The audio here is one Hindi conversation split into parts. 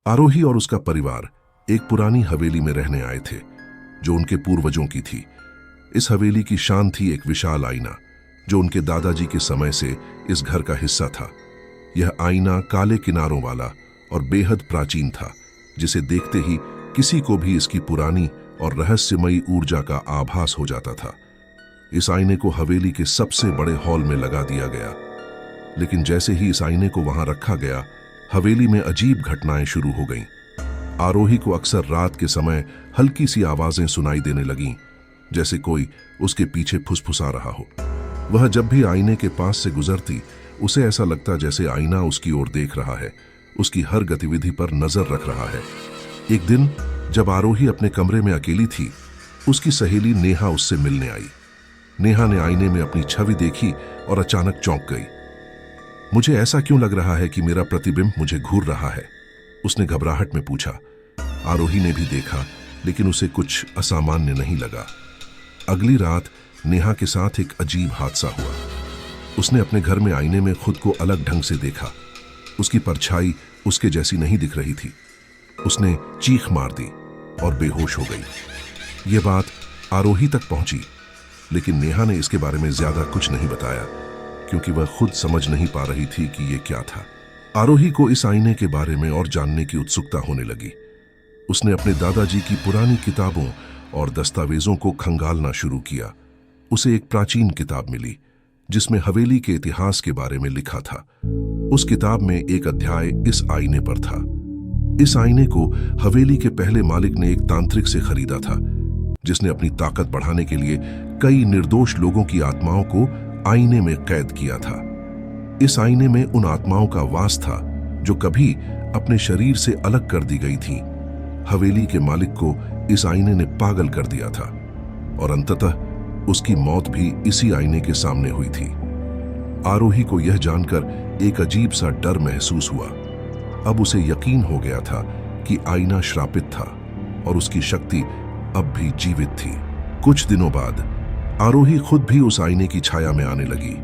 आरोही और उसका परिवार एक पुरानी हवेली में रहने आए थे जो उनके पूर्वजों की थी। इस हवेली की शान थी एक विशाल आईना जो उनके दादाजी के समय से इस घर का हिस्सा था। यह आईना काले किनारों वाला और बेहद प्राचीन था, जिसे देखते ही किसी को भी इसकी पुरानी और रहस्यमयी ऊर्जा का आभास हो जाता था। इस आईने को हवेली के सबसे बड़े हॉल में लगा दिया गया, लेकिन जैसे ही इस आईने को वहां रखा गया, हवेली में अजीब घटनाएं शुरू हो गईं। आरोही को अक्सर रात के समय हल्की सी आवाजें सुनाई देने लगीं, जैसे कोई उसके पीछे फुसफुसा रहा हो। वह जब भी आईने के पास से गुजरती, उसे ऐसा लगता जैसे आईना उसकी ओर देख रहा है, उसकी हर गतिविधि पर नजर रख रहा है। एक दिन जब आरोही अपने कमरे में अकेली थी, उसकी सहेली नेहा उससे मिलने आई। नेहा ने आईने में अपनी छवि देखी और अचानक चौंक गई। मुझे ऐसा क्यों लग रहा है कि मेरा प्रतिबिंब मुझे घूर रहा है? उसने घबराहट में पूछा। आरोही ने भी देखा, लेकिन उसे कुछ असामान्य नहीं लगा। अगली रात नेहा के साथ एक अजीब हादसा हुआ। उसने अपने घर में आईने में खुद को अलग ढंग से देखा। उसकी परछाई उसके जैसी नहीं दिख रही थी। उसने चीख मार दी और बेहोश हो गई। यह बात आरोही तक पहुंची, लेकिन नेहा ने इसके बारे में ज्यादा कुछ नहीं बताया, क्योंकि वह खुद समझ नहीं पा रही थी कि यह क्या था। आरोही को इस आईने के बारे में और जानने की उत्सुकता होने लगी। उसने अपने दादाजी की पुरानी किताबों और दस्तावेजों को खंगालना शुरू किया। उसे एक प्राचीन किताब मिली जिसमें हवेली के इतिहास के बारे में लिखा था। उस किताब में एक अध्याय इस आईने पर था। इस आईने को हवेली के पहले मालिक ने एक तांत्रिक से खरीदा था, जिसने अपनी ताकत बढ़ाने के लिए कई निर्दोष लोगों की आत्माओं को आईने में कैद किया था। इस आईने में उन आत्माओं का वास था जो कभी अपने शरीर से अलग कर दी गई थीं। हवेली के मालिक को इस आईने ने पागल कर दिया था और अंततः उसकी मौत भी इसी आईने के सामने हुई थी। आरोही को यह जानकर एक अजीब सा डर महसूस हुआ। अब उसे यकीन हो गया था कि आईना श्रापित था और उसकी शक्ति अब भी जीवित थी। कुछ दिनों बाद आरोही खुद भी उस आईने की छाया में आने लगी।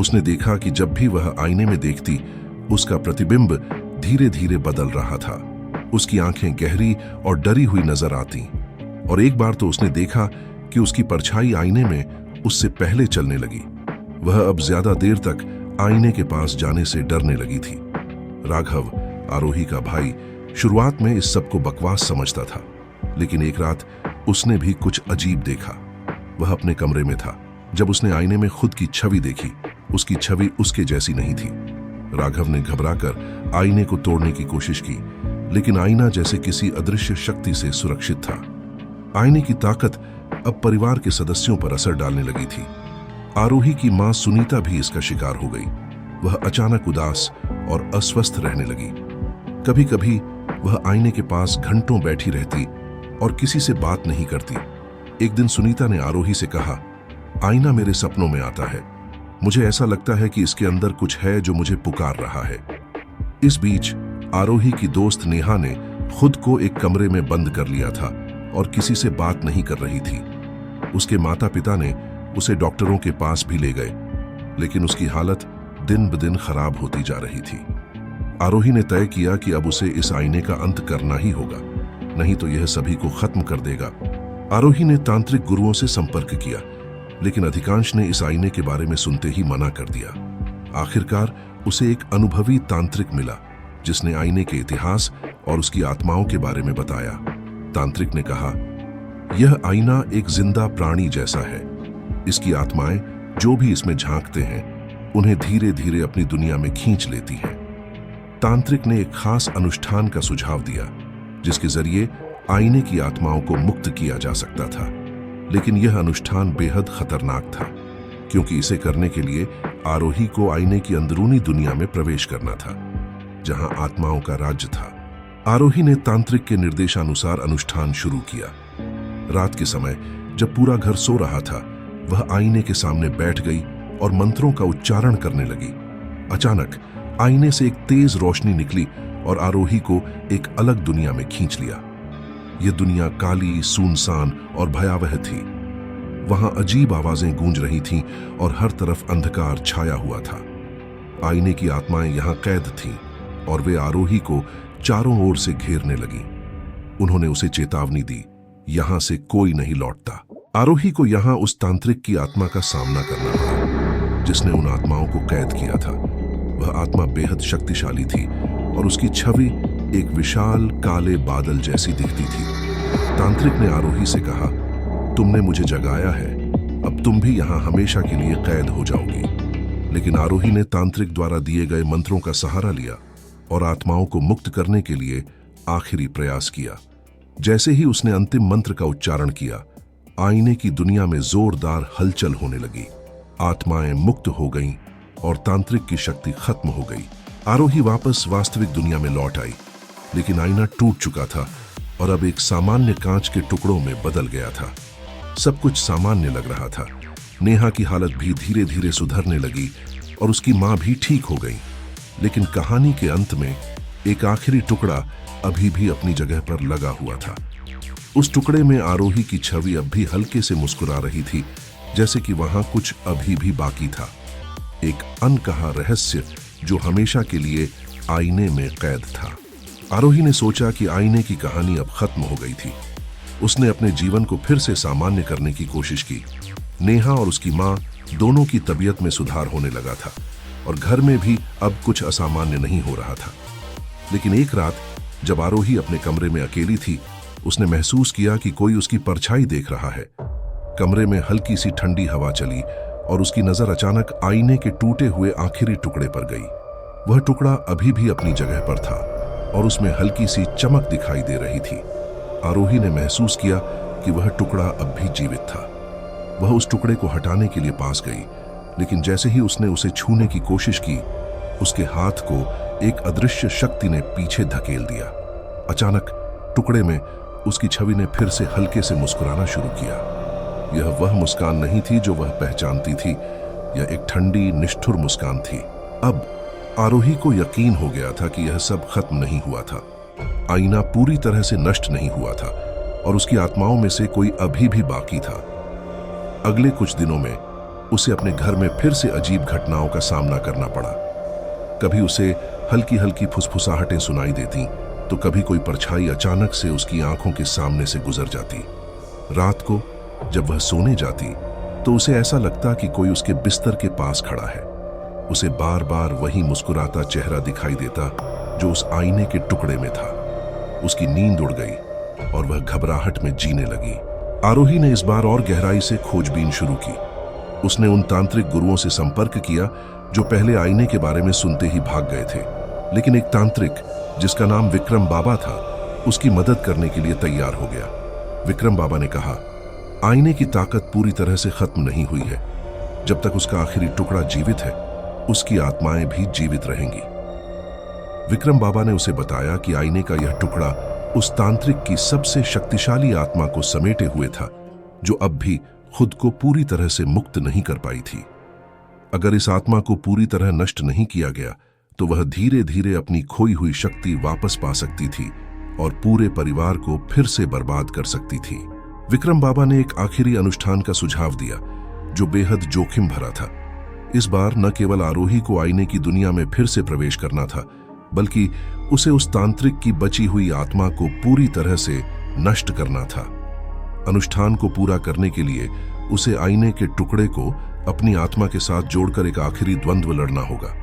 उसने देखा कि जब भी वह आईने में देखती, उसका प्रतिबिंब धीरे धीरे बदल रहा था। उसकी आंखें गहरी और डरी हुई नजर आती, और एक बार तो उसने देखा कि उसकी परछाई आईने में उससे पहले चलने लगी। वह अब ज्यादा देर तक आईने के पास जाने से डरने लगी थी। राघव, आरोही का भाई, शुरुआत में इस सब को बकवास समझता था, लेकिन एक रात उसने भी कुछ अजीब देखा। वह अपने कमरे में था जब उसने आईने में खुद की छवि देखी। उसकी छवि उसके जैसी नहीं थी। राघव ने घबराकर आईने को तोड़ने की कोशिश की, लेकिन आईना जैसे किसी अदृश्य शक्ति से सुरक्षित था। आईने की ताकत अब परिवार के सदस्यों पर असर डालने लगी थी। आरोही की मां सुनीता भी इसका शिकार हो गई। वह अचानक उदास और अस्वस्थ रहने लगी। कभी कभी वह आईने के पास घंटों बैठी रहती और किसी से बात नहीं करती। एक दिन सुनीता ने आरोही से कहा, आईना मेरे सपनों में आता है। मुझे ऐसा लगता है कि इसके अंदर कुछ है जो मुझे पुकार रहा है। इस बीच आरोही की दोस्त नेहा ने खुद को एक कमरे में बंद कर लिया था और किसी से बात नहीं कर रही थी। उसके माता पिता ने उसे डॉक्टरों के पास भी ले गए, लेकिन उसकी हालत दिन ब दिन खराब होती जा रही थी। आरोही ने तय किया कि अब उसे इस आईने का अंत करना ही होगा, नहीं तो यह सभी को खत्म कर देगा। आरोही ने तांत्रिक गुरुओं से संपर्क किया, लेकिन अधिकांश ने इस आईने के बारे में सुनते ही मना कर दिया। आखिरकार उसे एक अनुभवी तांत्रिक मिला जिसने आईने के इतिहास और उसकी आत्माओं के बारे में बताया। तांत्रिक ने कहा, यह आईना एक जिंदा प्राणी जैसा है। इसकी आत्माएं जो भी इसमें झांकते हैं, उन्हें धीरे धीरे अपनी दुनिया में खींच लेती हैं। तांत्रिक ने एक खास अनुष्ठान का सुझाव दिया जिसके जरिए आईने की आत्माओं को मुक्त किया जा सकता था, लेकिन यह अनुष्ठान बेहद खतरनाक था, क्योंकि इसे करने के लिए आरोही को आईने की अंदरूनी दुनिया में प्रवेश करना था, जहां आत्माओं का राज्य था। आरोही ने तांत्रिक के निर्देशानुसार अनुष्ठान शुरू किया। रात के समय जब पूरा घर सो रहा था, वह आईने के सामने बैठ गई और मंत्रों का उच्चारण करने लगी। अचानक आईने से एक तेज रोशनी निकली और आरोही को एक अलग दुनिया में खींच लिया। यह दुनिया काली, सुनसान और भयावह थी। वहां अजीब आवाजें गूंज रही थीं और हर तरफ अंधकार छाया हुआ था। आईने की आत्माएं यहां कैद थीं और वे आरोही को चारों ओर से घेरने लगी। उन्होंने उसे चेतावनी दी, यहां से कोई नहीं लौटता। आरोही को यहां उस तांत्रिक की आत्मा का सामना करना पड़ा जिसने उन आत्माओं को कैद किया था। वह आत्मा बेहद शक्तिशाली थी और उसकी छवि एक विशाल काले बादल जैसी दिखती थी। तांत्रिक ने आरोही से कहा, तुमने मुझे जगाया है, अब तुम भी यहां हमेशा के लिए कैद हो जाओगी। लेकिन आरोही ने तांत्रिक द्वारा दिए गए मंत्रों का सहारा लिया और आत्माओं को मुक्त करने के लिए आखिरी प्रयास किया। जैसे ही उसने अंतिम मंत्र का उच्चारण किया, आईने की दुनिया में जोरदार हलचल होने लगी। आत्माएं मुक्त हो गईं और तांत्रिक की शक्ति खत्म हो गई। आरोही वापस वास्तविक दुनिया में लौट आई, लेकिन आईना टूट चुका था और अब एक सामान्य कांच के टुकड़ों में बदल गया था। सब कुछ सामान्य लग रहा था। नेहा की हालत भी धीरे धीरे सुधरने लगी और उसकी मां भी ठीक हो गई। लेकिन कहानी के अंत में एक आखिरी टुकड़ा अभी भी अपनी जगह पर लगा हुआ था। उस टुकड़े में आरोही की छवि अब भी हल्के से मुस्कुरा रही थी, जैसे कि वहां कुछ अभी भी बाकी था। एक अनकहा रहस्य जो हमेशा के लिए आईने में कैद था। आरोही ने सोचा कि आईने की कहानी अब खत्म हो गई थी। उसने अपने जीवन को फिर से सामान्य करने की कोशिश की। नेहा और उसकी मां दोनों की तबीयत में सुधार होने लगा था और घर में भी अब कुछ असामान्य नहीं हो रहा था। लेकिन एक रात जब आरोही अपने कमरे में अकेली थी, उसने महसूस किया कि कोई उसकी परछाई देख रहा है। कमरे में हल्की सी ठंडी हवा चली और उसकी नजर अचानक आईने के टूटे हुए आखिरी टुकड़े पर गई। वह टुकड़ा अभी भी अपनी जगह पर था और उसमें हल्की सी चमक दिखाई दे रही थी। आरोही ने महसूस किया कि वह टुकड़ा अब भी जीवित था। वह उस टुकड़े को हटाने के लिए पास गई, लेकिन जैसे ही उसने उसे छूने की कोशिश की, उसके हाथ को एक अदृश्य शक्ति ने पीछे धकेल दिया। अचानक टुकड़े में उसकी छवि ने फिर से हल्के से मुस्कुराना शुरू किया। यह वह मुस्कान नहीं थी जो वह पहचानती थी, यह एक ठंडी निष्ठुर मुस्कान थी। अब आरोही को यकीन हो गया था कि यह सब खत्म नहीं हुआ था। आईना पूरी तरह से नष्ट नहीं हुआ था और उसकी आत्माओं में से कोई अभी भी बाकी था। अगले कुछ दिनों में उसे अपने घर में फिर से अजीब घटनाओं का सामना करना पड़ा। कभी उसे हल्की हल्की फुसफुसाहटें सुनाई देती, तो कभी कोई परछाई अचानक से उसकी आंखों के सामने से गुजर जाती। रात को जब वह सोने जाती तो उसे ऐसा लगता कि कोई उसके बिस्तर के पास खड़ा है। उसे बार बार वही मुस्कुराता चेहरा दिखाई देता जो उस आईने के टुकड़े में था। उसकी नींद उड़ गई और वह घबराहट में जीने लगी। आरोही ने इस बार और गहराई से खोजबीन शुरू की। उसने उन तांत्रिक गुरुओं से संपर्क किया जो पहले आईने के बारे में सुनते ही भाग गए थे। लेकिन एक तांत्रिक जिसका नाम विक्रम बाबा था, उसकी मदद करने के लिए तैयार हो गया। विक्रम बाबा ने कहा, आईने की ताकत पूरी तरह से खत्म नहीं हुई है। जब तक उसका आखिरी टुकड़ा जीवित है, उसकी आत्माएं भी जीवित रहेंगी। विक्रम बाबा ने उसे बताया कि आईने का यह टुकड़ा उस तांत्रिक की सबसे शक्तिशाली आत्मा को समेटे हुए था, जो अब भी खुद को पूरी तरह से मुक्त नहीं कर पाई थी। अगर इस आत्मा को पूरी तरह नष्ट नहीं किया गया, तो वह धीरे धीरे अपनी खोई हुई शक्ति वापस पा सकती थी और पूरे परिवार को फिर से बर्बाद कर सकती थी। विक्रम बाबा ने एक आखिरी अनुष्ठान का सुझाव दिया, जो बेहद जोखिम भरा था। इस बार न केवल आरोही को आईने की दुनिया में फिर से प्रवेश करना था, बल्कि उसे उस तांत्रिक की बची हुई आत्मा को पूरी तरह से नष्ट करना था। अनुष्ठान को पूरा करने के लिए उसे आईने के टुकड़े को अपनी आत्मा के साथ जोड़कर एक आखिरी द्वंद्व लड़ना होगा।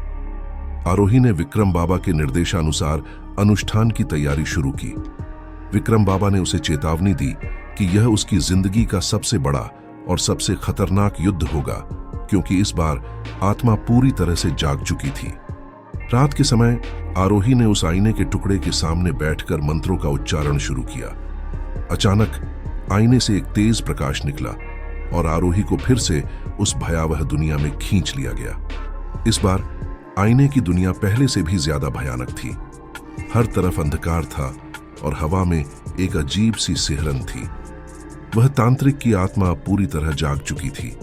आरोही ने विक्रम बाबा के निर्देशानुसार अनुष्ठान की तैयारी शुरू की। विक्रम बाबा ने उसे चेतावनी दी कि यह उसकी जिंदगी का सबसे बड़ा और सबसे खतरनाक युद्ध होगा, क्योंकि इस बार आत्मा पूरी तरह से जाग चुकी थी। रात के समय आरोही ने उस आईने के टुकड़े के सामने बैठकर मंत्रों का उच्चारण शुरू किया। अचानक आईने से एक तेज प्रकाश निकला और आरोही को फिर से उस भयावह दुनिया में खींच लिया गया। इस बार आईने की दुनिया पहले से भी ज्यादा भयानक थी। हर तरफ अंधकार था और हवा में एक अजीब सी सिहरन थी। वह तांत्रिक की आत्मा पूरी तरह जाग चुकी थी।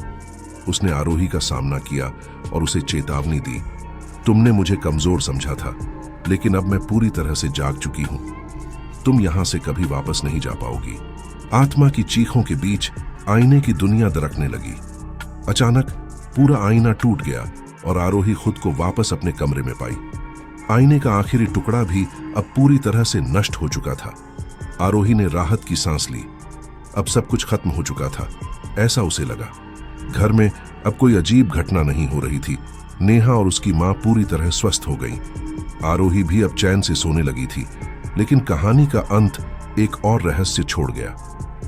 उसने आरोही का सामना किया और उसे चेतावनी दी, तुमने मुझे कमजोर समझा था, लेकिन अब मैं पूरी तरह से जाग चुकी हूं। तुम यहां से कभी वापस नहीं जा पाओगी। आत्मा की चीखों के बीच आईने की दुनिया दरकने लगी। अचानक पूरा आईना टूट गया और आरोही खुद को वापस अपने कमरे में पाई। आईने का आखिरी टुकड़ा भी अब पूरी तरह से नष्ट हो चुका था। आरोही ने राहत की सांस ली। अब सब कुछ खत्म हो चुका था, ऐसा उसे लगा। घर में अब कोई अजीब घटना नहीं हो रही थी। नेहा और उसकी मां पूरी तरह स्वस्थ हो गईं। आरोही भी अब चैन से सोने लगी थी। लेकिन कहानी का अंत एक और रहस्य छोड़ गया।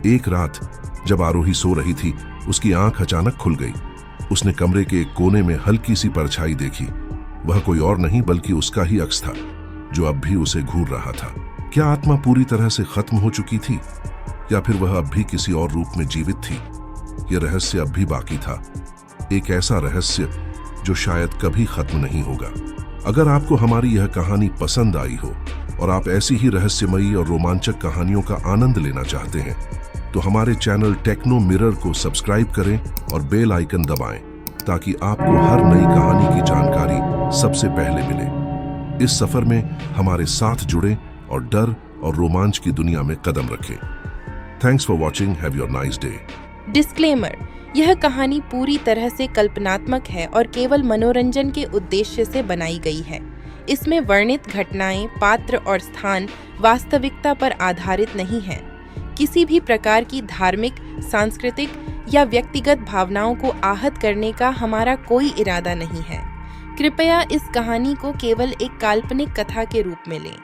एक रात जब आरोही सो रही थी, उसकी आंख अचानक खुल गई। उसने कमरे के एक कोने में हल्की सी परछाई देखी। वह कोई और नहीं बल्कि उसका ही अक्स था, जो अब भी उसे घूर रहा था। क्या आत्मा पूरी तरह से खत्म हो चुकी थी, या फिर वह अब भी किसी और रूप में जीवित थी? यह रहस्य अब भी बाकी था, एक ऐसा रहस्य जो शायद कभी खत्म नहीं होगा। अगर आपको हमारी यह कहानी पसंद आई हो और आप ऐसी ही रहस्यमयी और रोमांचक कहानियों का आनंद लेना चाहते हैं, तो हमारे चैनल टेक्नो मिरर को सब्सक्राइब करें और बेल आइकन दबाएं, ताकि आपको हर नई कहानी की जानकारी सबसे पहले मिले। इस सफर में हमारे साथ जुड़ें और डर और रोमांच की दुनिया में कदम रखें। Thanks for watching. Have your nice day. Disclaimer: यह कहानी पूरी तरह से कल्पनात्मक है और केवल मनोरंजन के उद्देश्य से बनाई गई है। इसमें वर्णित घटनाएं, पात्र और स्थान वास्तविकता पर आधारित नहीं हैं। किसी भी प्रकार की धार्मिक, सांस्कृतिक या व्यक्तिगत भावनाओं को आहत करने का हमारा कोई इरादा नहीं है। कृपया इस कहानी को केवल एक काल्पनिक कथा के रूप में लें।